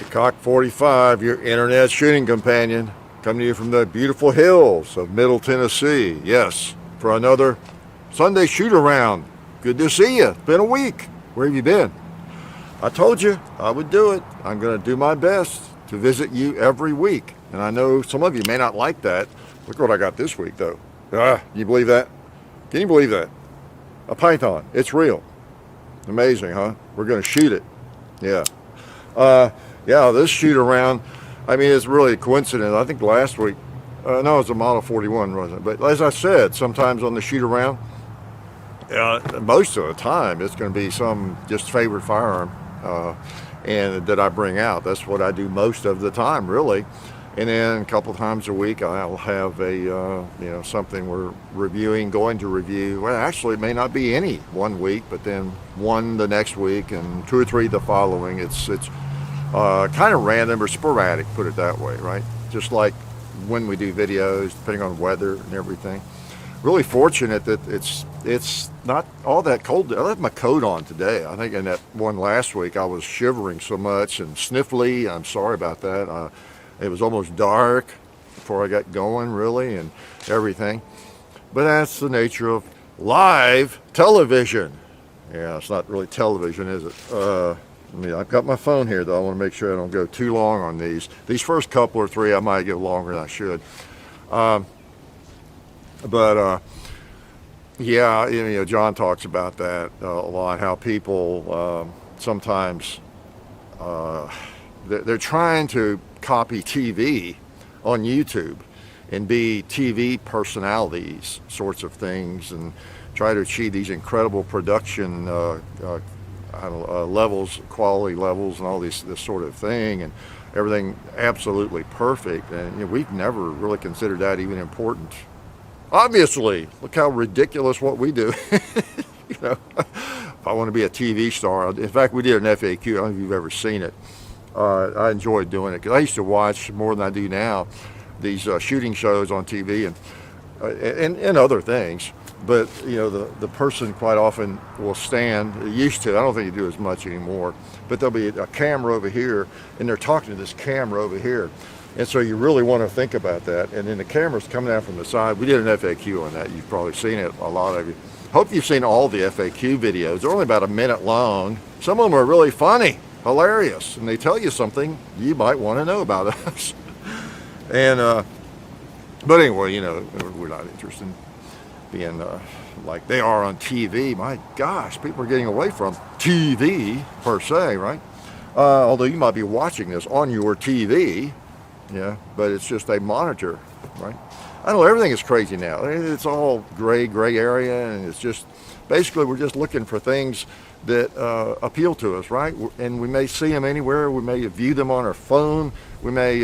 Cock 45, your internet shooting companion, coming to you from the beautiful hills of Middle Tennessee. Yes, for another Sunday shoot around. Good to see you. It's been a week. Where have you been? I told you I would do it. I'm going to do my best to visit you every week. And I know some of you may not like that. Look what I got this week, though. Can you believe that? Can you believe that? A python. It's real. Amazing, huh? We're going to shoot it. Yeah. Yeah, this shoot around, I mean, it's really a coincidence. I think last week, no, it was a Model 41, wasn't it? But as I said, sometimes on the shoot around, most of the time, it's going to be some just favorite firearm and that I bring out. That's what I do most of the time, really. And then a couple times a week, I'll have a, something we're reviewing, going to review. Well, actually, it may not be any one week, but then one the next week and two or three the following. It's kind of random or sporadic, put it that way, right? Just like when we do videos, depending on weather and everything. Really fortunate that it's not all that cold. I left my coat on today. I think in that one last week, I was shivering so much and sniffly. I'm sorry about that. It was almost dark before I got going, really, and everything. But that's the nature of live television. Yeah, it's not really television, is it? I've got my phone here, though. I want to make sure I don't go too long on these. These first couple or three, I might go longer than I should. Yeah, John talks about that a lot, how people sometimes, they're trying to copy TV on YouTube and be TV personalities, sorts of things, and try to achieve these incredible production levels, quality levels, and all this sort of thing, and everything absolutely perfect. And we've never really considered that even important. Obviously, look how ridiculous what we do. If I want to be a TV star, in fact, we did an FAQ. I don't know if you've ever seen it. I enjoyed doing it because I used to watch more than I do now these shooting shows on TV and other things. But the person quite often will stand, used to, I don't think you do as much anymore, but there'll be a camera over here and they're talking to this camera over here. And so you really want to think about that. And then the camera's coming out from the side. We did an FAQ on that. You've probably seen it, a lot of you. Hope you've seen all the FAQ videos. They're only about a minute long. Some of them are really funny, hilarious, and they tell you something you might want to know about us. And but anyway, we're not interested in being like they are on TV. My gosh, people are getting away from TV per se, right? Although you might be watching this on your TV, yeah, but it's just a monitor, right? I know everything is crazy now. It's all gray area, and it's just basically we're just looking for things that appeal to us, right? And we may see them anywhere. We may view them on our phone. We may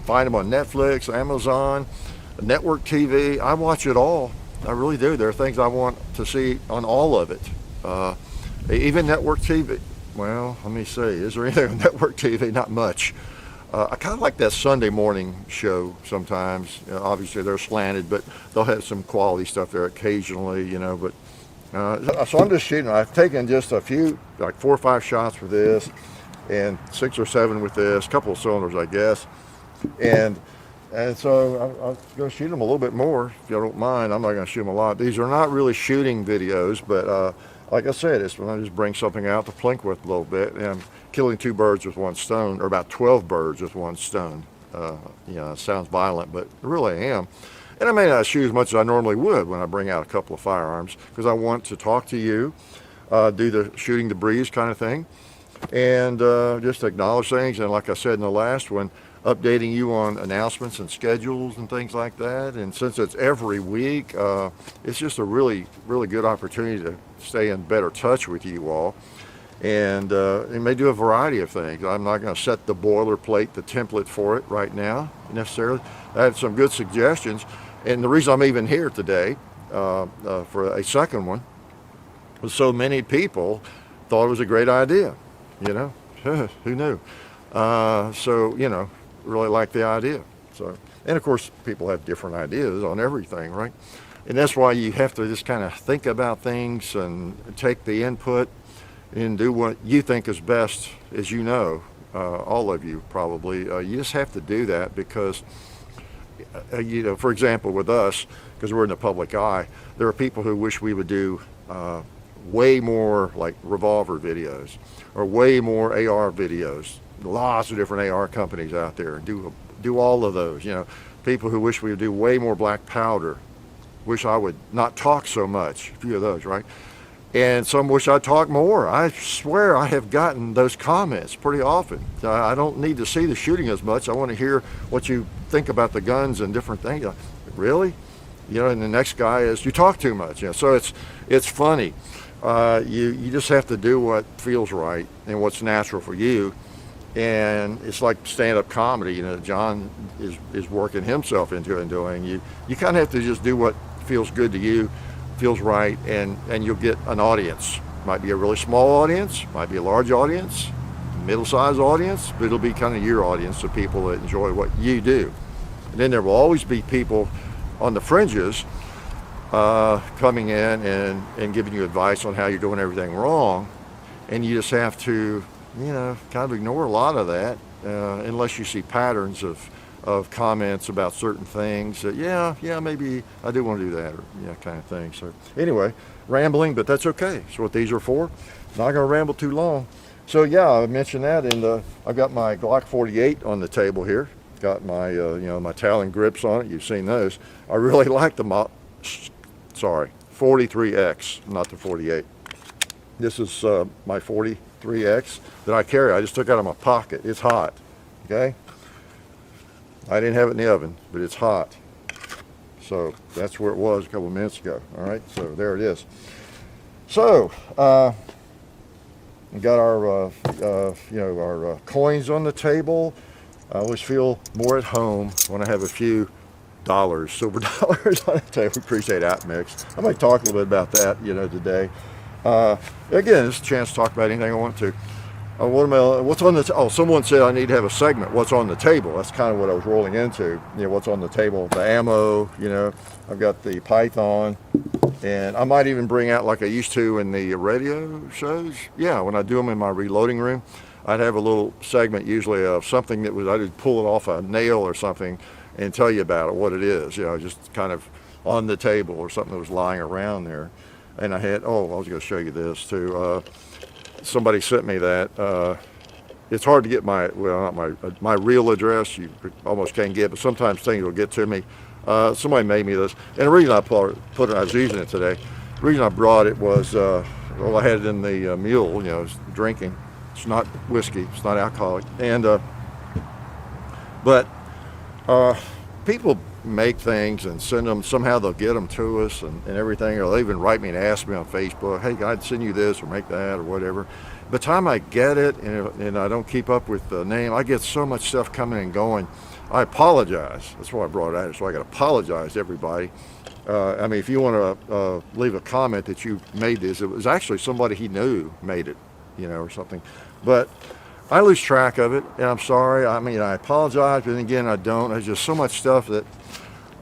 find them on Netflix, Amazon, network TV. I watch it all. I really do. There are things I want to see on all of it. Even network TV. Well, let me see. Is there anything on network TV? Not much. I kind of like that Sunday morning show sometimes. Obviously, they're slanted, but they'll have some quality stuff there occasionally, But so I'm just shooting. I've taken just a few, like 4 or 5 shots with this, and 6 or 7 with this, a couple of cylinders, I guess. And so I'm going to shoot them a little bit more, if you don't mind. I'm not going to shoot them a lot. These are not really shooting videos, but like I said, it's when I just bring something out to plink with a little bit, and I'm killing 2 birds with 1 stone, or about 12 birds with 1 stone. It sounds violent, but really I am. And I may not shoot as much as I normally would when I bring out a couple of firearms, because I want to talk to you, do the shooting the breeze kind of thing, and just acknowledge things. And like I said in the last one, updating you on announcements and schedules and things like that. And since it's every week, it's just a really, really good opportunity to stay in better touch with you all. And it may do a variety of things. I'm not going to set the boilerplate, the template for it right now necessarily. I have some good suggestions. And the reason I'm even here today for a second one was so many people thought it was a great idea. Who knew? Really like the idea. So, and of course, people have different ideas on everything, right? And that's why you have to just kind of think about things and take the input and do what you think is best, as all of you probably. You just have to do that because, you know, for example, with us, because we're in the public eye, there are people who wish we would do way more like revolver videos or way more AR videos. Lots of different AR companies out there do all of those. You know, people who wish we would do way more black powder, wish I would not talk so much. A few of those, right? And some wish I'd talk more. I swear I have gotten those comments pretty often. I don't need to see the shooting as much. I want to hear what you think about the guns and different things. Really? You know, and the next guy is, you talk too much. You know, so it's funny. You just have to do what feels right and what's natural for you. And it's like stand-up comedy. You know, John is working himself into it and doing. You kind of have to just do what feels good to you, feels right, and you'll get an audience. Might be a really small audience, might be a large audience, middle-sized audience, but it'll be kind of your audience of people that enjoy what you do. And then there will always be people on the fringes coming in and giving you advice on how you're doing everything wrong, and you just have to, you know, kind of ignore a lot of that unless you see patterns of comments about certain things that, yeah, maybe I do want to do that, or kind of thing. So anyway, rambling, but that's okay. That's what these are for. Not going to ramble too long. So yeah, I mentioned that, and I've got my Glock 48 on the table here. Got my my Talon grips on it. You've seen those. I really like the 43X, not the 48. This is my 43X that I carry. I just took it out of my pocket. It's hot. Okay. I didn't have it in the oven, but it's hot. So that's where it was a couple of minutes ago. All right, so there it is. So we got our our coins on the table. I always feel more at home when I have a few dollars, silver dollars on the table. We appreciate that mix. I might talk a little bit about that, today. Again, it's a chance to talk about anything I want to. What's on the someone said I need to have a segment. What's on the table? That's kind of what I was rolling into. What's on the table? The ammo. I've got the Python, and I might even bring out, like I used to in the radio shows. Yeah, when I do them in my reloading room, I'd have a little segment usually of something that was, I would pull it off a nail or something and tell you about it, what it is. Just kind of on the table or something that was lying around there. And I had, I was going to show you this too. Somebody sent me that. It's hard to get not my real address. You almost can't get, but sometimes things will get to me. Somebody made me this, and the reason I put it, I was using it today. The reason I brought it was, I had it in the mule. It's drinking. It's not whiskey. It's not alcoholic. And but people make things and send them. Somehow they'll get them to us and everything, or they'll even write me and ask me on Facebook, hey, I'd send you this or make that or whatever. By the time I get it and I don't keep up with the name, I get so much stuff coming and going. I apologize. That's why I brought it out. So I got to apologize to everybody. If you want to leave a comment that you made this, it was actually somebody he knew made it, or something. But I lose track of it, and I'm sorry. I apologize, but then again, I don't. There's just so much stuff that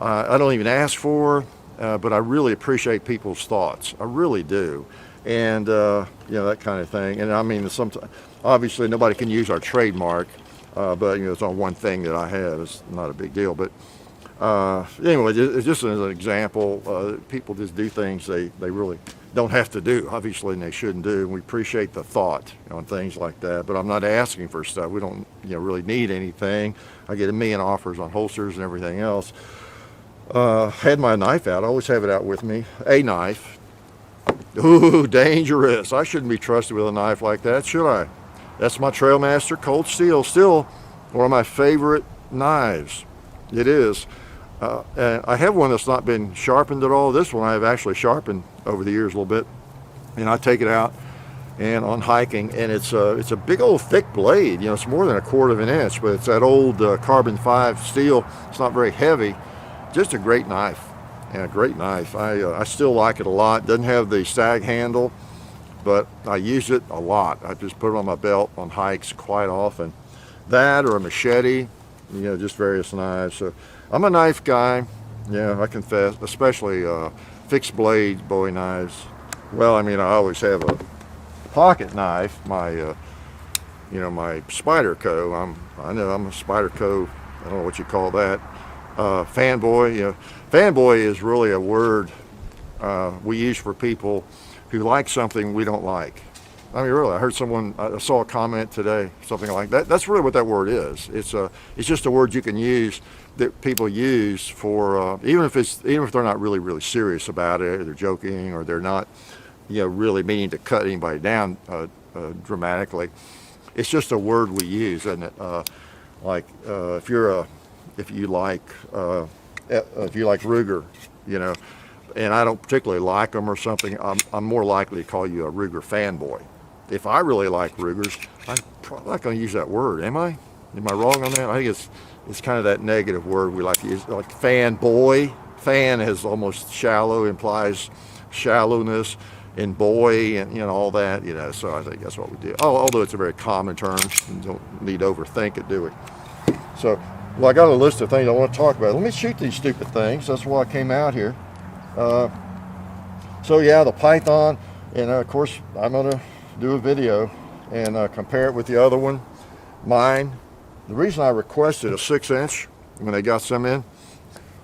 I don't even ask for, but I really appreciate people's thoughts. I really do. And, that kind of thing. And sometimes, obviously, nobody can use our trademark, but, it's on one thing that I have. It's not a big deal. But anyway, it's just as an example. People just do things they really don't have to do, obviously, and they shouldn't do. And we appreciate the thought on things like that. But I'm not asking for stuff. We don't, really need anything. I get a million offers on holsters and everything else. Had my knife out. I always have it out with me. A knife. Ooh, dangerous. I shouldn't be trusted with a knife like that, should I? That's my Trailmaster Colt Steel. Still one of my favorite knives. It is. And I have one that's not been sharpened at all. This one I've actually sharpened over the years a little bit. And I take it out and on hiking, and it's a big old thick blade. It's more than 1/4 of an inch, but it's that old carbon 5 steel. It's not very heavy. Just a great knife. Yeah, great knife. I still like it a lot. Doesn't have the sag handle, but I use it a lot. I just put it on my belt on hikes quite often. That or a machete, just various knives. So I'm a knife guy. Yeah, I confess, especially fixed blade Bowie knives. Well, I always have a pocket knife, my you know, my Spyderco. I know I'm a Spyderco, I don't know what you call that, fanboy. You know, fanboy is really a word we use for people who like something we don't like. I mean, really, I saw a comment today, something like that. That's really what that word is. It's just a word you can use, that people use for, even if they're not really serious about it, or they're joking, or they're not, you know, really meaning to cut anybody down dramatically. It's just a word we use, isn't it? If you like Ruger, you know, and I don't particularly like them or something, I'm more likely to call you a Ruger fanboy. If I really like Rugers, I'm probably not going to use that word, am I? Am I wrong on that? I think it's kind of that negative word we like to use, like fanboy. Fan is almost shallow, implies shallowness, and boy, and you know, all that, you know. So I think that's what we do. Although it's a very common term, and don't need to overthink it, do we? So, well, I got a list of things I want to talk about. Let me shoot these stupid things. That's why I came out here. So yeah, the Python, and of course I'm gonna do a video and compare it with the other one, mine. The reason I requested a 6-inch when they got some in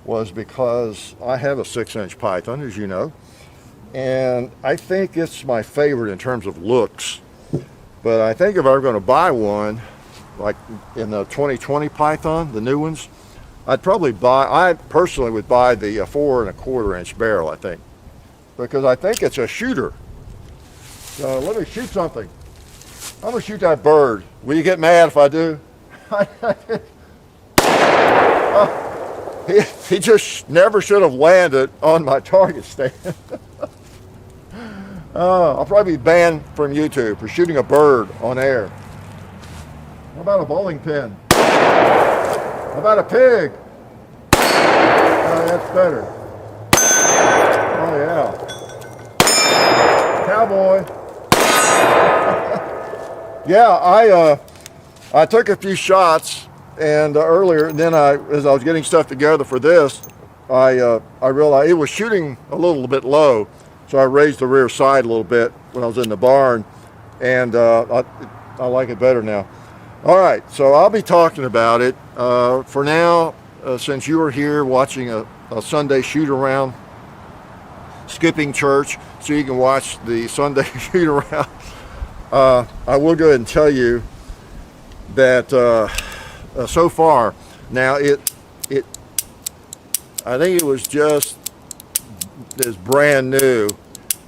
was because I have a 6-inch Python, as you know, and I think it's my favorite in terms of looks. But I think if I were going to buy one, like in the 2020 Python, the new ones, I personally would buy the 4 1/4 inch barrel, I think, because I think it's a shooter. So let me shoot something. I'm gonna shoot that bird. Will you get mad if I do? He just never should have landed on my target stand. I'll probably be banned from YouTube for shooting a bird on air. How about a bowling pin? How about a pig? Oh, that's better. Oh yeah. Cowboy. Yeah, I took a few shots, and earlier, and then as I was getting stuff together for this, I realized it was shooting a little bit low, so I raised the rear side a little bit when I was in the barn, and I like it better now. All right, so I'll be talking about it. For now, since you are here watching a Sunday shoot around, skipping church so you can watch the Sunday shoot around, I will go ahead and tell you that so far, now I think it was just as brand new.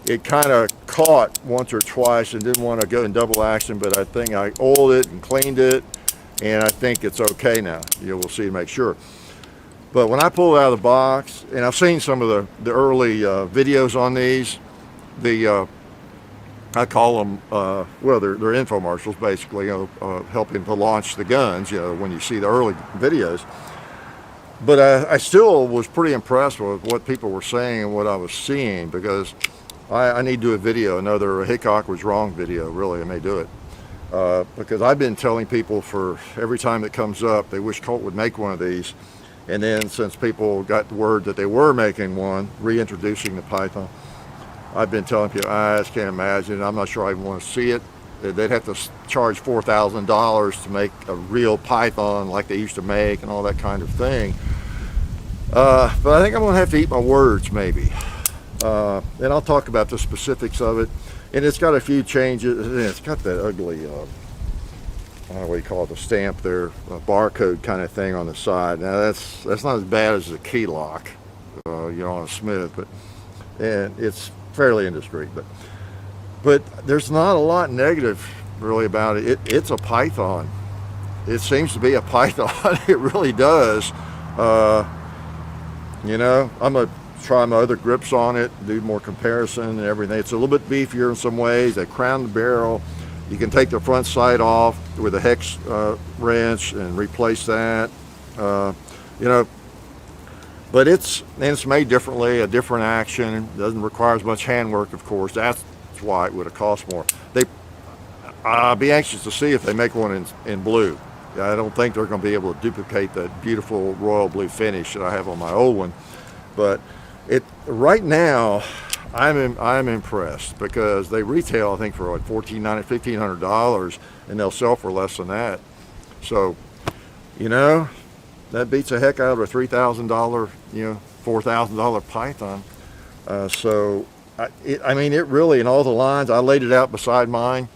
It kind of caught once or twice and didn't want to go in double action, but I think I oiled it and cleaned it, and I think it's okay now. We'll see to make sure. But when I pulled it out of the box, and I've seen some of the early videos on these, I call them, well, they're infomercials, basically, helping to launch the guns, when you see the early videos. But I still was pretty impressed with what people were saying and what I was seeing, because I need to do a video, another Hickok was wrong video, really, I may do it. Because I've been telling people for every time it comes up, they wish Colt would make one of these. And then since people got the word that they were making one, reintroducing the Python, I've been telling people, I just can't imagine. I'm not sure I even want to see it. They'd have to charge $4,000 to make a real Python like they used to make and all that kind of thing. But I think I'm going to have to eat my words, maybe. And I'll talk about the specifics of it. And it's got a few changes. It's got that ugly, I don't know what you call it, the stamp there, a barcode kind of thing on the side. Now that's not as bad as the key lock, on a Smith, and it's fairly indiscreet. But there's not a lot negative really about it. It's a Python. It seems to be a Python. It really does. I'm gonna try my other grips on it, do more comparison and everything. It's a little bit beefier in some ways. They crown the barrel. You can take the front sight off with a hex wrench and replace that. But it's made differently, a different action. It doesn't require as much handwork, of course. That's why it would have cost more. I'll be anxious to see if they make one in blue. I don't think they're going to be able to duplicate that beautiful royal blue finish that I have on my old one. But right now, I'm impressed because they retail, I think, for like $1,500 and they'll sell for less than that. So, you know, that beats the heck out of a $3,000, $4,000 Python. I mean, it really, in all the lines, I laid it out beside mine,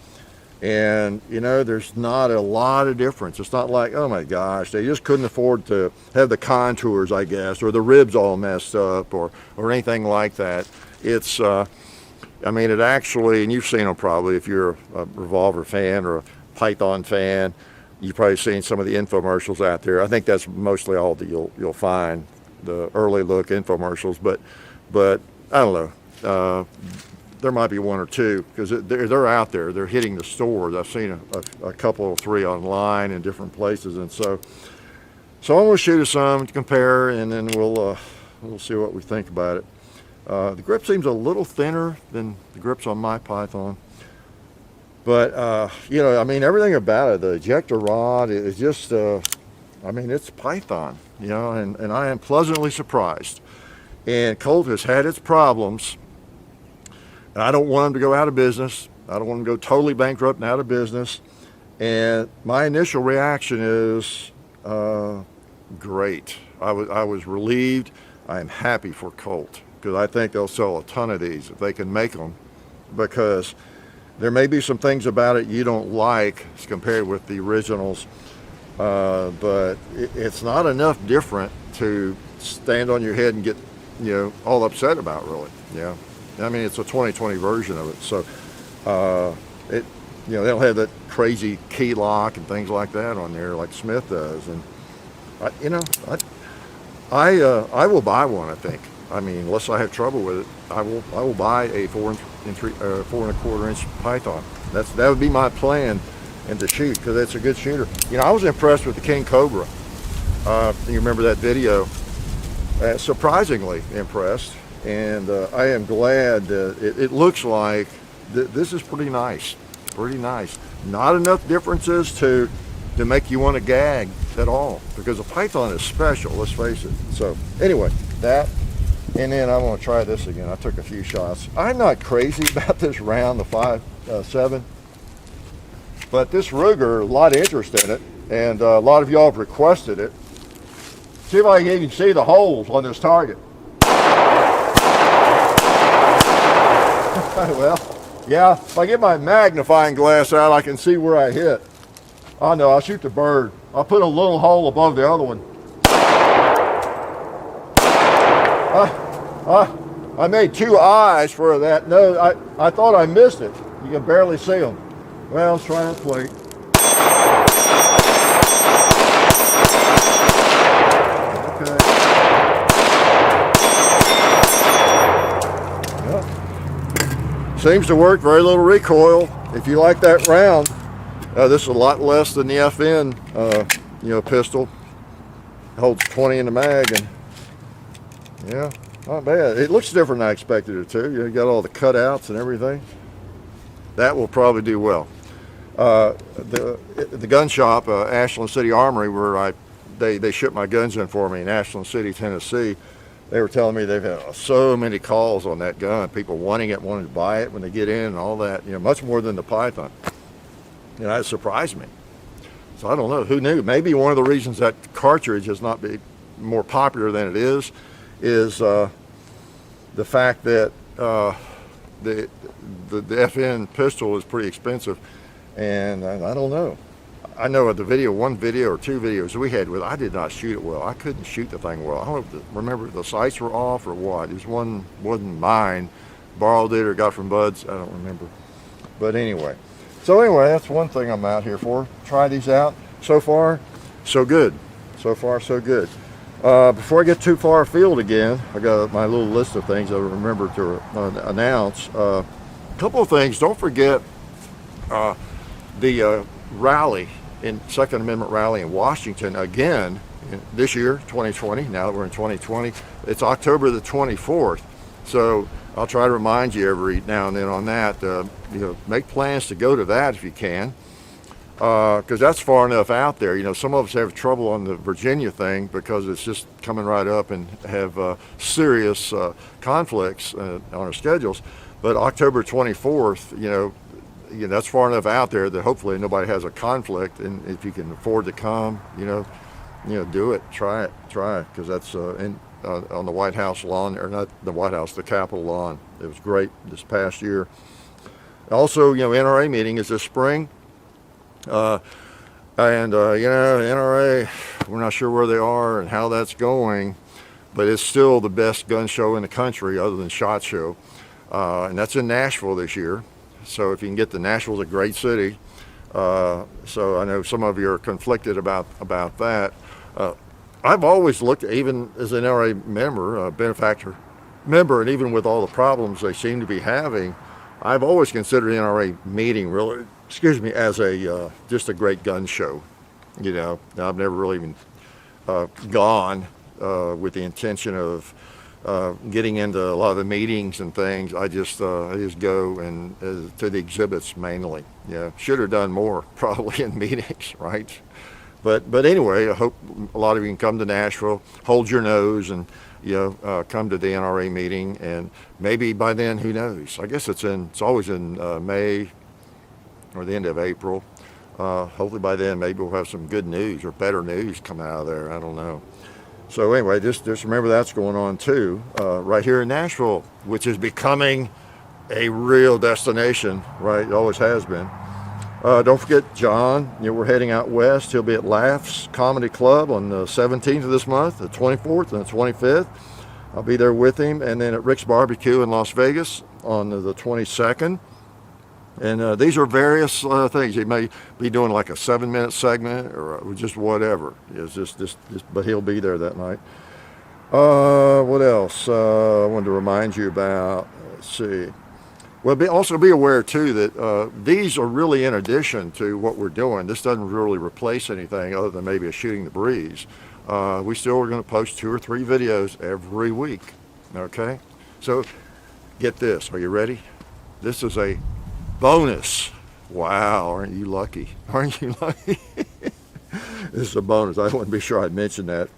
and there's not a lot of difference. It's not like, oh my gosh, they just couldn't afford to have the contours, I guess, or the ribs all messed up, or anything like that. It's, I mean, it actually, and you've seen them probably if you're a Revolver fan or a Python fan. You've probably seen some of the infomercials out there. I think that's mostly all that you'll find, the early look infomercials. But I don't know. There might be one or two because they're out there. They're hitting the stores. I've seen a couple or three online in different places, and so I'm going to shoot us some to compare, and then we'll see what we think about it. The grip seems a little thinner than the grips on my Python. But, I mean, everything about it, the ejector rod is just, I mean, it's Python, and I am pleasantly surprised. And Colt has had its problems, and I don't want them to go out of business. I don't want them to go totally bankrupt and out of business. And my initial reaction is great. I was relieved. I am happy for Colt because I think they'll sell a ton of these if they can make them, because there may be some things about it you don't like as compared with the originals, but it's not enough different to stand on your head and get, all upset about, really. Yeah, I mean, it's a 2020 version of it, so they don't have that crazy key lock and things like that on there like Smith does, and I will buy one. I think. I mean, unless I have trouble with it, I will buy a 4.25 inch Python. That would be my plan, and to shoot, because it's a good shooter. I was impressed with the King Cobra. You remember that video? Surprisingly impressed, and I am glad that it looks like this is pretty nice. Pretty nice. Not enough differences to make you want to gag at all, because a Python is special. Let's face it. So anyway, that. And then I want to try this again. I took a few shots. I'm not crazy about this round, the 5.7, but this Ruger, a lot of interest in it, and a lot of y'all have requested it. See if I can even see the holes on this target. Well, yeah, if I get my magnifying glass out, I can see where I hit. Oh no, I'll shoot the bird. I'll put a little hole above the other one. I made two eyes for that. No, I thought I missed it. You can barely see them. Well, let's try that plate. Okay. Yep. Seems to work. Very little recoil. If you like that round, this is a lot less than the FN, pistol. Holds 20 in the mag, and yeah. Not bad. It looks different than I expected it to. You got all the cutouts and everything. That will probably do well. The gun shop, Ashland City Armory, where they ship my guns in for me in Ashland City, Tennessee. They were telling me they've had so many calls on that gun. People wanting to buy it when they get in and all that. Much more than the Python. That surprised me. So I don't know. Who knew? Maybe one of the reasons that cartridge has not been more popular than it is the fact that the FN pistol is pretty expensive, and I don't know. I know at one video or two videos we had I did not shoot it well. I couldn't shoot the thing well. I don't remember if the sights were off or what. It wasn't mine. Borrowed it or got from Bud's. I don't remember. But anyway. That's one thing I'm out here for. Try these out. So far, so good. So far, so good. Before I get too far afield again, I got my little list of things I remember to announce. A couple of things. Don't forget the rally, Second Amendment rally in Washington again this year, 2020. Now that we're in 2020, it's October the 24th. So I'll try to remind you every now and then on that. Make plans to go to that if you can. because that's far enough out there. You know, some of us have trouble on the Virginia thing because it's just coming right up and have serious conflicts on our schedules. But October 24th, that's far enough out there that hopefully nobody has a conflict, and if you can afford to come, do it, try it, because that's on the White House lawn, or not the White House, the Capitol lawn. It was great this past year. Also, NRA meeting is this spring. NRA, we're not sure where they are and how that's going, but it's still the best gun show in the country other than SHOT Show. And that's in Nashville this year. So if you can get to Nashville's a great city. So I know some of you are conflicted about that. I've always looked, even as an NRA member, benefactor member, and even with all the problems they seem to be having, I've always considered NRA meeting really, as just a great gun show. I've never really even gone with the intention of getting into a lot of the meetings and things. I just go and to the exhibits mainly. Should have done more probably in meetings, right? But anyway, I hope a lot of you can come to Nashville, hold your nose, and come to the NRA meeting, and maybe by then, who knows? I guess it's always in May or the end of April. Hopefully by then, maybe we'll have some good news or better news coming out of there. I don't know. So anyway, just remember that's going on too, right here in Nashville, which is becoming a real destination, right? It always has been. Don't forget John, we're heading out west. He'll be at Laughs Comedy Club on the 17th of this month, the 24th and the 25th. I'll be there with him. And then at Rick's Barbecue in Las Vegas on the 22nd. And these are various things. He may be doing like a 7-minute segment or just whatever. It's just, but he'll be there that night. What else I wanted to remind you about? Let's see. Well, also be aware too that these are really in addition to what we're doing. This doesn't really replace anything other than maybe a shooting the breeze. We still are going to post 2 or 3 videos every week. Okay, so get this. Are you ready? This is a bonus. Wow, aren't you lucky? Aren't you lucky? This is a bonus. I wouldn't be sure I'd mention that.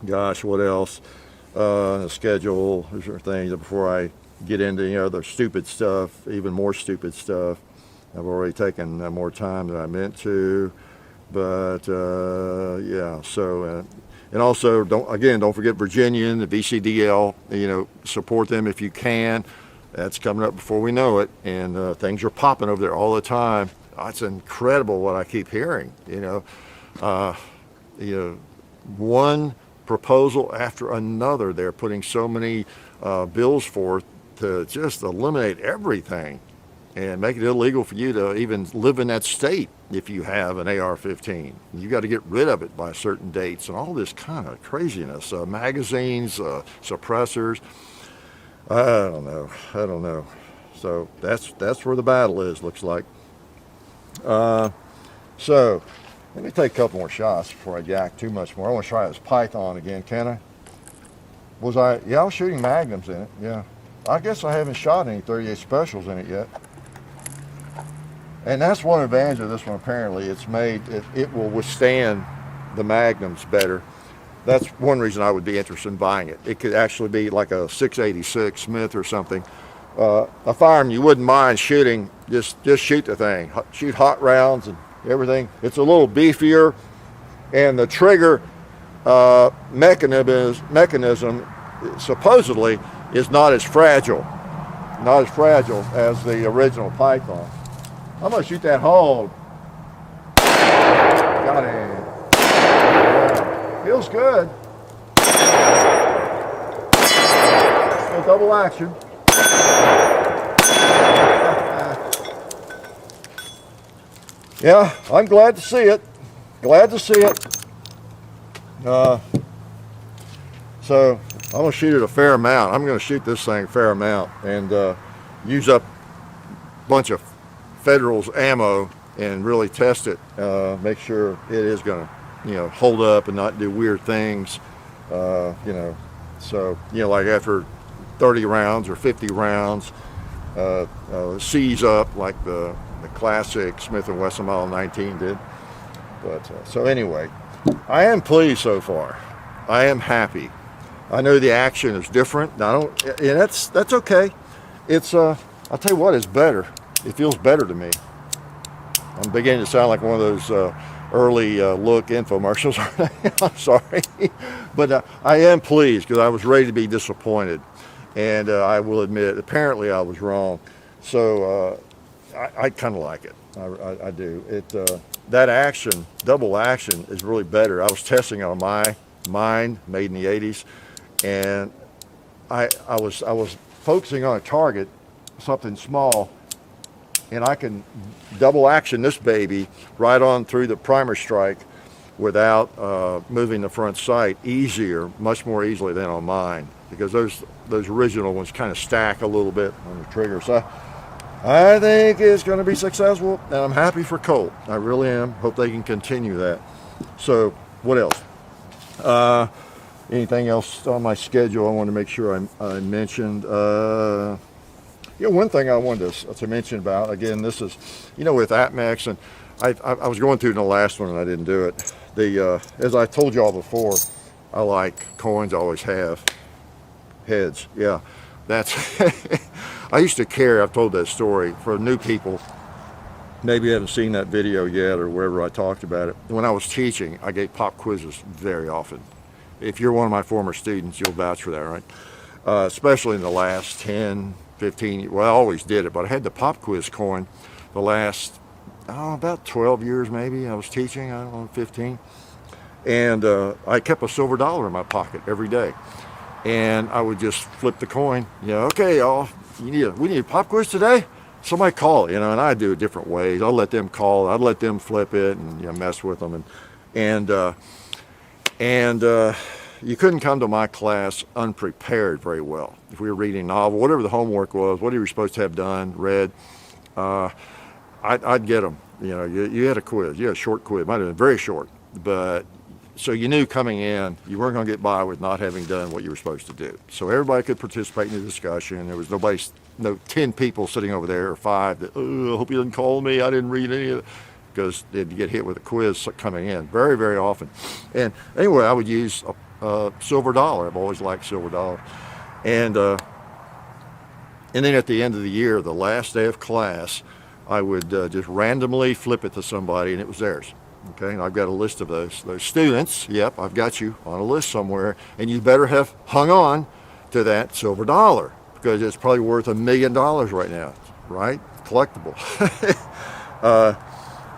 Gosh, what else? The schedule, these are things before I get into the stupid stuff, even more stupid stuff. I've already taken more time than I meant to, but yeah. So and also don't forget Virginia and the VCDL. Support them if you can. That's coming up before we know it, and things are popping over there all the time. It's incredible what I keep hearing. One proposal after another. They're putting so many bills forth to just eliminate everything and make it illegal for you to even live in that state if you have an AR-15. You got to get rid of it by certain dates and all this kind of craziness. Magazines, suppressors. I don't know. So that's where the battle is, looks like. So let me take a couple more shots before I yak too much more. I want to try this Python again, can I? I was shooting magnums in it, yeah. I guess I haven't shot any 38 specials in it yet. And that's one advantage of this one, apparently. It will withstand the magnums better. That's one reason I would be interested in buying it. It could actually be like a 686 Smith or something. A firearm you wouldn't mind shooting, just shoot the thing. Shoot hot rounds and everything. It's a little beefier, and the trigger mechanism supposedly is not as fragile as the original Python. I'm gonna shoot that hog. Got him. Yeah. Feels good. A double action. Yeah, I'm glad to see it. So I'm gonna shoot it a fair amount. I'm gonna shoot this thing a fair amount and use up a bunch of Federal's ammo and really test it. Make sure it is gonna, hold up and not do weird things. So like after 30 rounds or 50 rounds, seize up like the classic Smith & Wesson Model 19 did. But so anyway, I am pleased so far. I am happy. I know the action is different. And that's okay. It's I'll tell you what, it's better. It feels better to me. I'm beginning to sound like one of those early look infomercials. I'm sorry, but I am pleased because I was ready to be disappointed, and I will admit, apparently I was wrong. So I kind of like it. I do. That action, double action, is really better. I was testing on mine, made in the '80s, and I was focusing on a target, something small, and I can double action this baby right on through the primer strike without moving the front sight much more easily than on mine, because those original ones kind of stack a little bit on the trigger. So I think it's going to be successful, and I'm happy for Colt. I really am. Hope they can continue that. So what else? Anything else on my schedule I want to make sure I mentioned? One thing I wanted to mention about, again, this is, with APMEX, and I was going through in the last one and I didn't do it. As I told y'all before, I like coins, I always have. Heads, yeah. That's, I used to carry, I've told that story, for new people, maybe you haven't seen that video yet or wherever I talked about it. When I was teaching, I gave pop quizzes very often. If you're one of my former students, you'll vouch for that, right? Especially in the last 10, 15, well, I always did it, but I had the pop quiz coin the last, about 12 years maybe. I was teaching, 15. And I kept a silver dollar in my pocket every day. And I would just flip the coin, okay, y'all, we need a pop quiz today? Somebody call it, and I do it different ways. I'll let them call it, I'd let them flip it and mess with them. And you couldn't come to my class unprepared very well. If we were reading a novel, whatever the homework was, whatever you were supposed to have done, read, I'd get them. You had a quiz, you had a short quiz, might have been very short, but so you knew coming in, you weren't going to get by with not having done what you were supposed to do. So everybody could participate in the discussion. There was no 10 people sitting over there or 5 that, I hope you didn't call me, I didn't read any of it, because they'd get hit with a quiz coming in very, very often. And anyway, I would use a silver dollar. I've always liked silver dollar. And then at the end of the year, the last day of class, I would just randomly flip it to somebody, and it was theirs. Okay, and I've got a list of those students. Yep, I've got you on a list somewhere, and you better have hung on to that silver dollar, because it's probably worth $1 million right now, right? Collectible.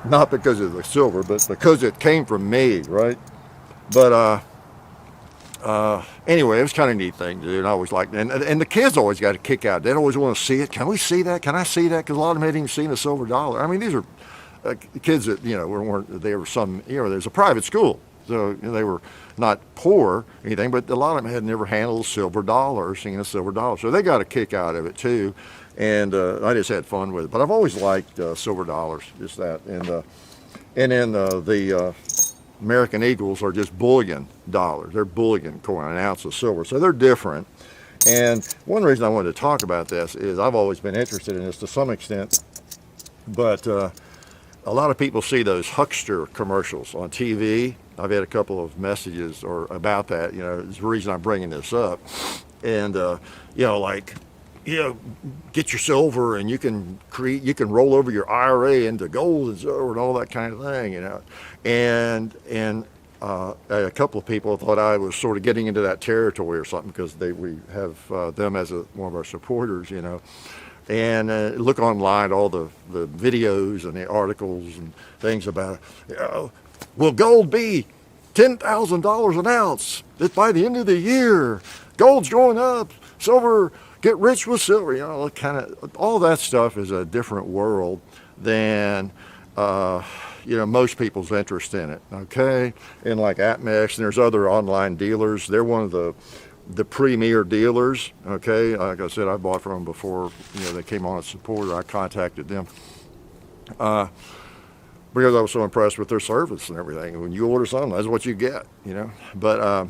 Not because of the silver, but because it came from me, right? But anyway, it was kind of a neat thing to do, and I always liked it. And the kids always got a kick out. They'd always want to see it. Can we see that? Can I see that? Because a lot of them hadn't even seen a silver dollar. I mean, these are kids that they were some. There's a private school, so they were not poor or anything, but a lot of them had never handled a silver dollar or seen a silver dollar, so they got a kick out of it too. And I just had fun with it. But I've always liked silver dollars, just that. And then the American Eagles are just bullion dollars. They're bullion coin, an ounce of silver. So they're different. And one reason I wanted to talk about this is I've always been interested in this to some extent. But a lot of people see those huckster commercials on TV. I've had a couple of messages about that. It's the reason I'm bringing this up. And, get your silver, and you can roll over your IRA into gold and silver and all that kind of thing, And a couple of people thought I was sort of getting into that territory or something, because we have them as one of our supporters, And look online, all the videos and the articles and things about, will gold be $10,000 an ounce by the end of the year? Gold's going up, silver. Get rich with silver, all that stuff is a different world than, most people's interest in it, okay? And like APMEX, and there's other online dealers. They're one of the premier dealers, okay? Like I said, I bought from them before, they came on as a supporter. I contacted them because I was so impressed with their service and everything. When you order something, that's what you get, But,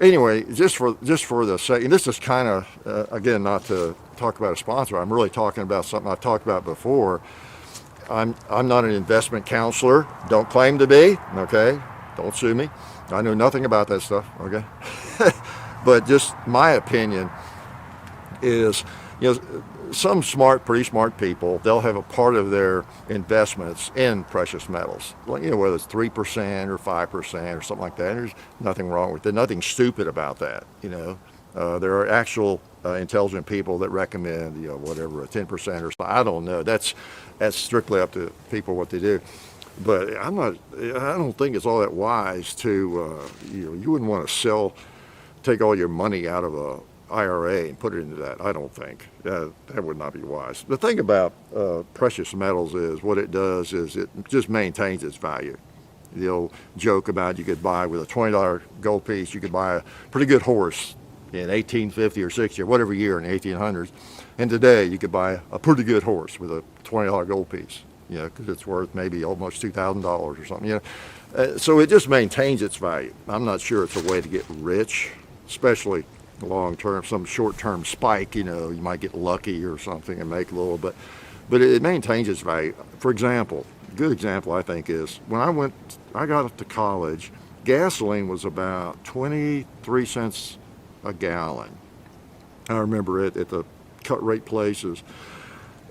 anyway, just for the sake, and this is kind of, again, not to talk about a sponsor, I'm really talking about something I've talked about before. I'm not an investment counselor. Don't claim to be. Okay, don't sue me. I know nothing about that stuff. Okay, but just my opinion is, some pretty smart people, they'll have a part of their investments in precious metals, whether it's 3% or 5% or something like that. There's nothing wrong with it. There's nothing stupid about that. There are actual intelligent people that recommend, whatever, a 10% or something. I don't know. That's strictly up to people what they do. But I don't think it's all that wise to, you wouldn't want to take all your money out of a IRA and put it into that. I don't think that would not be wise. The thing about precious metals is what it does is it just maintains its value. The old joke about you could buy with a $20 gold piece, you could buy a pretty good horse in 1850 or 60 or whatever year in the 1800s, and today you could buy a pretty good horse with a $20 gold piece, because it's worth maybe almost $2,000 or something. So it just maintains its value. I'm not sure it's a way to get rich, especially long term. Some short term spike, you might get lucky or something and make a little, but it maintains its value. For example, a good example I think is when I got up to college, gasoline was about 23 cents a gallon. I remember it at the cut rate places,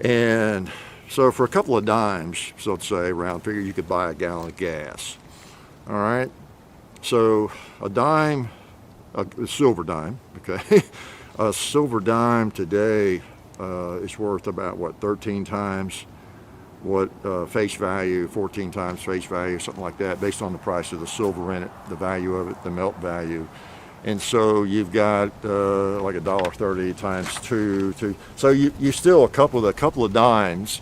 and so for a couple of dimes, so let's say round figure, you could buy a gallon of gas. All right, so a dime, a silver dime, okay, a silver dime today is worth about 13 times what face value, 14 times face value, something like that, based on the price of the silver in it, the value of it, the melt value. And so you've got like $1.30 times two. So you still a couple of dimes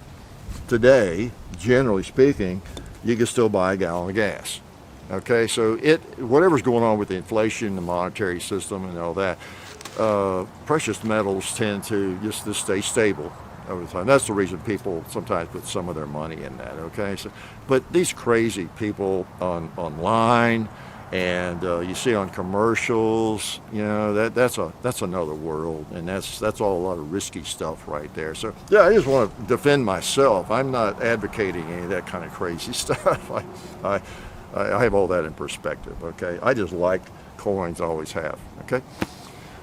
today, generally speaking, you can still buy a gallon of gas. Okay, so whatever's going on with the inflation, the monetary system, and all that, precious metals tend to just stay stable over time. That's the reason people sometimes put some of their money in that. Okay, but these crazy people online, and you see on commercials, that's another world, and that's all a lot of risky stuff right there. So yeah, I just want to defend myself. I'm not advocating any of that kind of crazy stuff. I have all that in perspective. Okay, I just like coins, always have. Okay,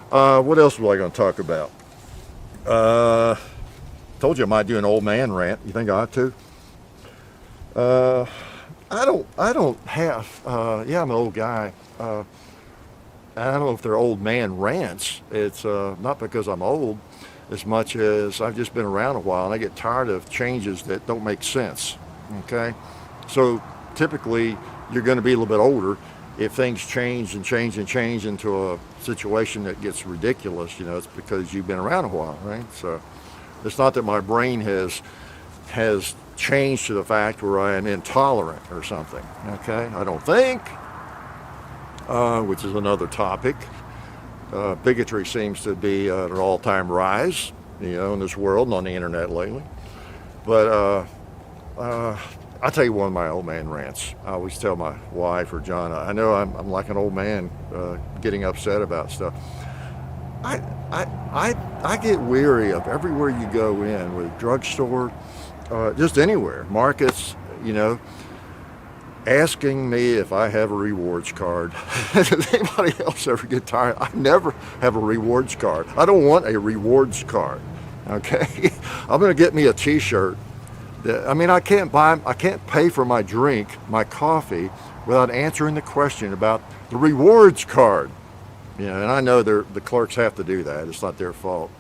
what else was I going to talk about? Told you I might do an old man rant. You think I ought to? I don't have, yeah, I'm an old guy. I don't know if they're old man rants. It's not because I'm old as much as I've just been around a while and I get tired of changes that don't make sense. Okay? So typically you're going to be a little bit older. If things change and change and change into a situation that gets ridiculous, it's because you've been around a while, right? So it's not that my brain has changed to the fact where I am intolerant or something. Okay, I don't think, which is another topic. Bigotry seems to be at an all-time rise, in this world and on the internet lately. But I'll tell you one of my old man rants. I always tell my wife or John, I know I'm like an old man getting upset about stuff. I get weary of everywhere you go in, with a drugstore, just anywhere, markets, asking me if I have a rewards card. Does anybody else ever get tired? I never have a rewards card. I don't want a rewards card. Okay, I'm going to get me a T-shirt. I can't pay for my drink, my coffee, without answering the question about the rewards card. And I know the clerks have to do that. It's not their fault,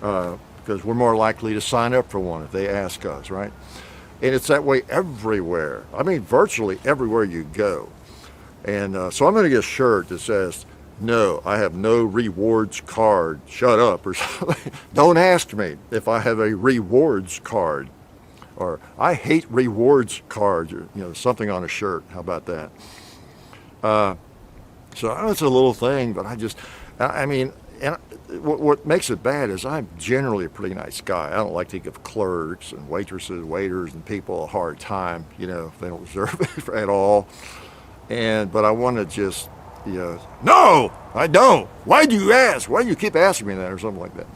because we're more likely to sign up for one if they ask us, right? And it's that way everywhere. Virtually everywhere you go. And so I'm going to get a shirt that says, "No, I have no rewards card. Shut up," or something. Don't ask me if I have a rewards card, or "I hate rewards cards," or something on a shirt. How about that? So I know it's a little thing, but and what makes it bad is I'm generally a pretty nice guy. I don't like to give clerks and waitresses, waiters, and people a hard time, if they don't deserve it at all. But I want to just, no, I don't. Why do you ask? Why do you keep asking me that, or something like that?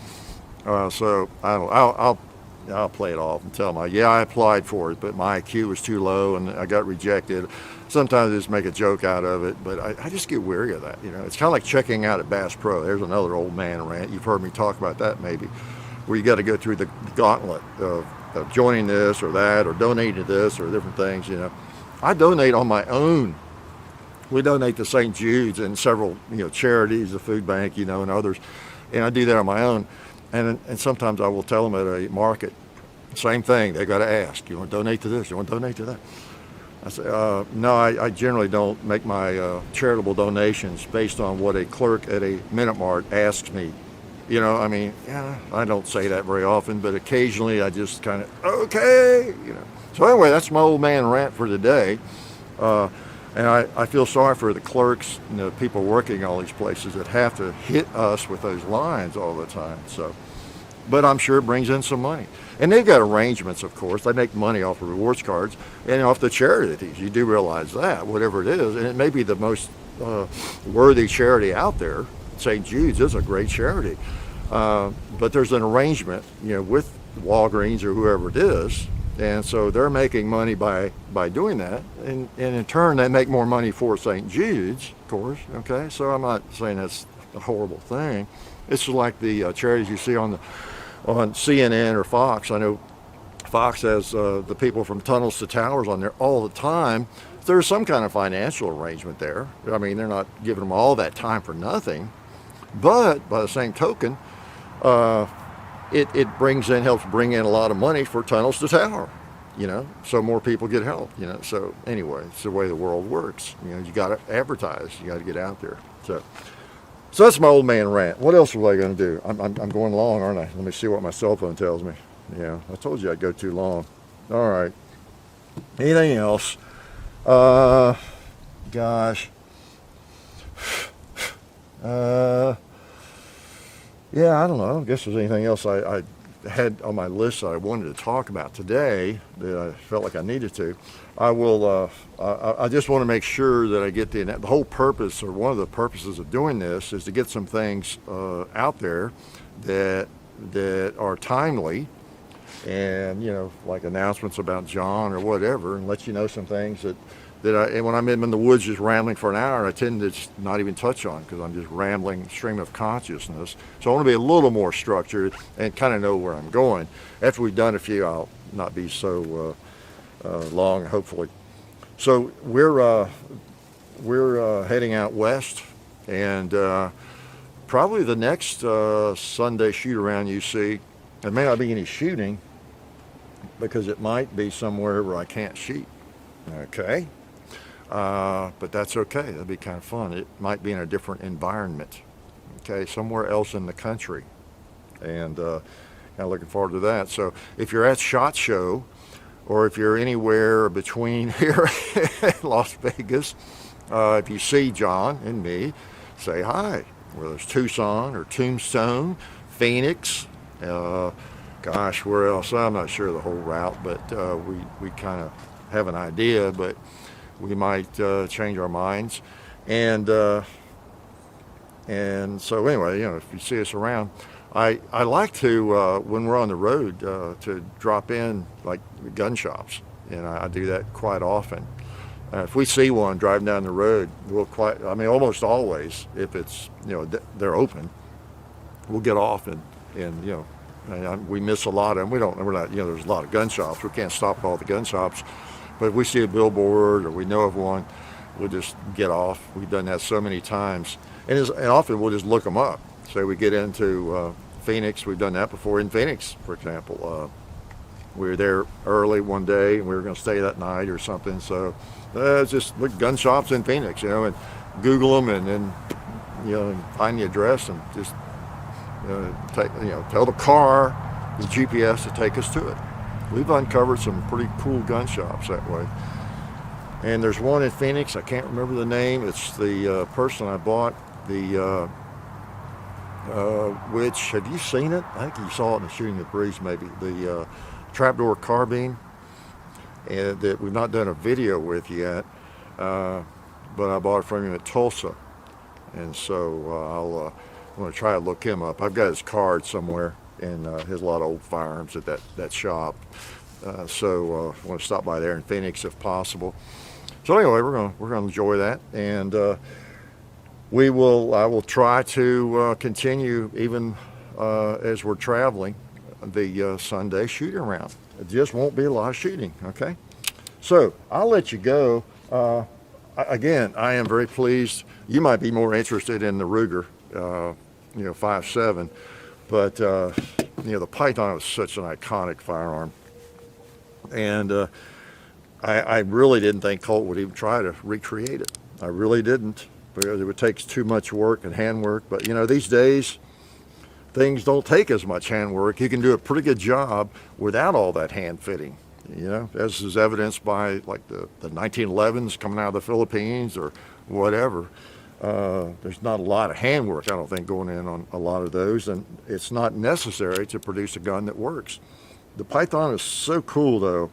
So I'll play it off and tell them, yeah, I applied for it, but my IQ was too low and I got rejected. Sometimes I just make a joke out of it, but I just get weary of that. It's kind of like checking out at Bass Pro. There's another old man rant. You've heard me talk about that maybe, where you got to go through the gauntlet of joining this or that or donating to this or different things. I donate on my own. We donate to St. Jude's and several charities, the food bank, and others, and I do that on my own. And sometimes I will tell them at a market, same thing. They got to ask, you want to donate to this? You want to donate to that? I say, no, I generally don't make my charitable donations based on what a clerk at a Minute Mart asks me. I don't say that very often, but occasionally I just kind of, okay. So anyway, that's my old man rant for today. And I feel sorry for the clerks and the people working all these places that have to hit us with those lines all the time. But I'm sure it brings in some money. And they've got arrangements, of course. They make money off of rewards cards and off the charities. You do realize that, whatever it is. And it may be the most worthy charity out there. St. Jude's is a great charity. But there's an arrangement, with Walgreens or whoever it is. And so they're making money by doing that. And in turn, they make more money for St. Jude's, of course. Okay, so I'm not saying that's a horrible thing. It's just like the charities you see on CNN or Fox. I know Fox has the people from Tunnels to Towers on there all the time. There's some kind of financial arrangement there. I mean, they're not giving them all that time for nothing. But by the same token, it helps bring in a lot of money for Tunnels to Tower, so more people get help, So anyway, it's the way the world works. You got to advertise, you got to get out there. So that's my old man rant. What else was I going to do? I'm going long, aren't I? Let me see what my cell phone tells me. Yeah, I told you I'd go too long. All right. Anything else? Gosh. Yeah, I don't know. I guess there's anything else I had on my list that I wanted to talk about today that I felt like I needed to. I will. I just want to make sure that I get the whole purpose, or one of the purposes of doing this, is to get some things out there that are timely, and like announcements about John or whatever, and let you know some things that and when I'm in the woods just rambling for an hour, I tend to just not even touch on because I'm just rambling stream of consciousness. So I want to be a little more structured and kind of know where I'm going. After we've done a few, I'll not be so long, hopefully. So we're heading out west, and probably the next Sunday shoot around you see, there may not be any shooting because it might be somewhere where I can't shoot. Okay. But that's okay. That'll be kind of fun. It might be in a different environment, okay, somewhere else in the country, and kind of looking forward to that. So if you're at SHOT Show, or if you're anywhere between here and Las Vegas, if you see John and me, say hi. Whether it's Tucson or Tombstone, Phoenix, gosh, where else? I'm not sure the whole route, but we kind of have an idea, but we might change our minds, and so anyway, if you see us around, I like to when we're on the road to drop in like gun shops, and I do that quite often. If we see one driving down the road, almost always, if it's they're open, we'll get off and we miss a lot of them. We're not there's a lot of gun shops. We can't stop at all the gun shops. But if we see a billboard or we know of one, we'll just get off. We've done that so many times. And often we'll just look them up. Say we get into Phoenix. We've done that before in Phoenix, for example. We were there early one day, and we were going to stay that night or something. So just look gun shops in Phoenix, and Google them, and then find the address and just tell the car, the GPS to take us to it. We've uncovered some pretty cool gun shops that way. And there's one in Phoenix, I can't remember the name. It's the person I bought which, have you seen it? I think you saw it in the Shooting the Breeze maybe. The trapdoor carbine, and that we've not done a video with yet, but I bought it from him at Tulsa. And so I'm going to try to look him up. I've got his card somewhere. and he has a lot of old firearms at that shop. So I want to stop by there in Phoenix if possible. So anyway, we're gonna enjoy that, and I will try to continue even as we're traveling the Sunday shooting around. It just won't be a lot of shooting. Okay, so I'll let you go. Again, I am very pleased. You might be more interested in the Ruger, 5.7, but the Python is such an iconic firearm, and I really didn't think Colt would even try to recreate it. I really didn't, because it would take too much work and handwork. But these days, things don't take as much handwork. You can do a pretty good job without all that hand fitting. As is evidenced by like the 1911s coming out of the Philippines or whatever. There's not a lot of handwork, I don't think, going in on a lot of those, and it's not necessary to produce a gun that works. The Python is so cool, though.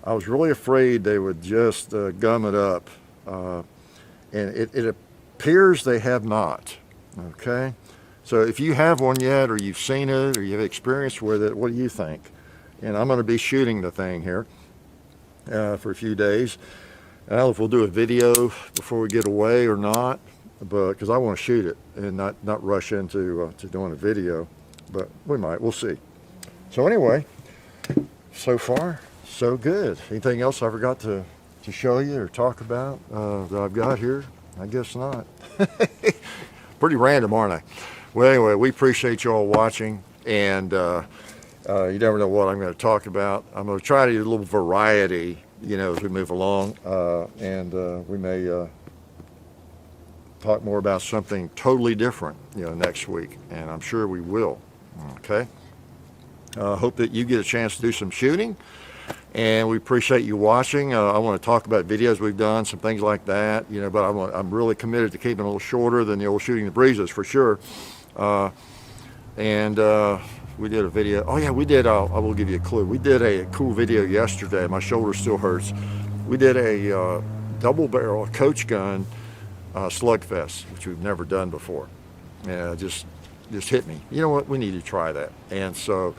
I was really afraid they would just gum it up, and it appears they have not. Okay, so if you have one yet, or you've seen it, or you've experienced with it, what do you think? And I'm going to be shooting the thing here for a few days. I don't know if we'll do a video before we get away or not, but because I want to shoot it and not rush into to doing a video, but we might. We'll see. So anyway, so far so good. Anything else I forgot to show you or talk about that I've got here? I guess not. Pretty random, aren't I? Well, anyway, we appreciate you all watching, and you never know what I'm going to talk about. I'm going to try to do a little variety, as we move along, and we may talk more about something totally different, next week, and I'm sure we will. Okay. Hope that you get a chance to do some shooting, and we appreciate you watching. I want to talk about videos we've done, some things like that, but I'm really committed to keeping it a little shorter than the old Shooting the Breezes for sure. We did a video. Oh yeah, we did. I will give you a clue. We did a cool video yesterday. My shoulder still hurts. We did a double barrel coach gun slugfest, which we've never done before. Yeah, just hit me. You know what? We need to try that. And so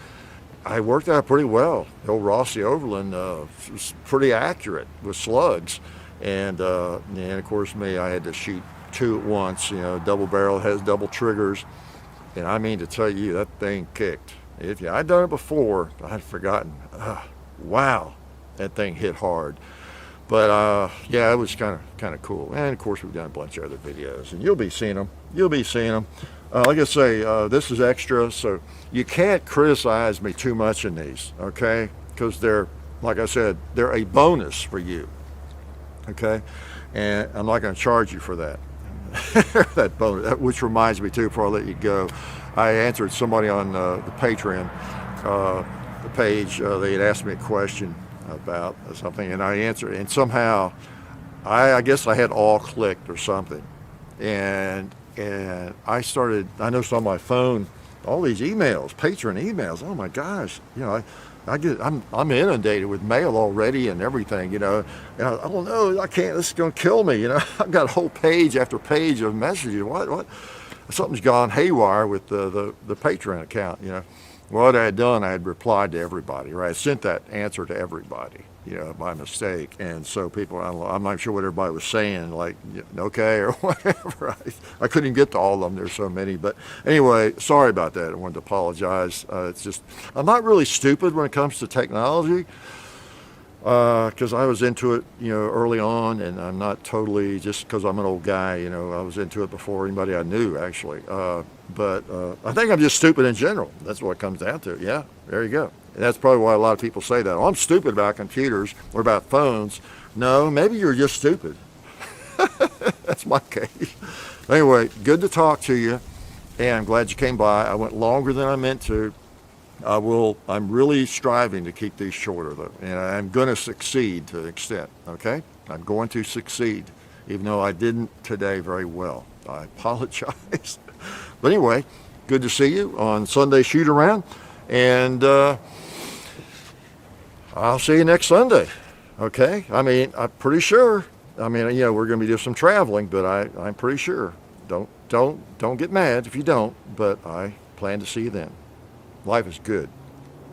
I worked out pretty well. The old Rossi Overland was pretty accurate with slugs, and of course I had to shoot two at once. Double barrel, has double triggers. And I mean to tell you, that thing kicked. I'd done it before, I'd forgotten. Wow, that thing hit hard. But yeah, it was kind of cool. And of course, we've done a bunch of other videos, and you'll be seeing them. Like I say, this is extra, so you can't criticize me too much in these, okay? Because they're, like I said, they're a bonus for you, okay? And I'm not going to charge you for that. That bonus, which reminds me too, before I let you go, I answered somebody on the Patreon the page. They had asked me a question about something, and I answered, and somehow I guess I had all clicked or something, and I noticed on my phone all these emails, Patreon emails. Oh my gosh, I'm inundated with mail already and everything, and I don't know, I can't, this is going to kill me, I've got a whole page after page of messages. What? Something's gone haywire with the Patreon account, What I had done, I had replied to everybody, right? I sent that answer to everybody, by mistake. And so people, I'm not sure what everybody was saying, like, okay, or whatever. I couldn't get to all of them. There's so many. But anyway, sorry about that. I wanted to apologize. It's just, I'm not really stupid when it comes to technology, because I was into it, early on, and I'm not totally, just because I'm an old guy, I was into it before anybody I knew, actually. But I think I'm just stupid in general. That's what it comes down to. Yeah, there you go. And that's probably why a lot of people say that. Oh, I'm stupid about computers or about phones. No, maybe you're just stupid. That's my case. Anyway, good to talk to you, and I'm glad you came by. I went longer than I meant to. I'm really striving to keep these shorter, though, and I'm going to succeed to an extent, okay? I'm going to succeed, even though I didn't today very well. I apologize. But anyway, good to see you on Sunday Shoot Around, and I'll see you next Sunday, okay? I'm pretty sure. We're going to be doing some traveling, but I'm pretty sure. Don't get mad if you don't, but I plan to see you then. life is good.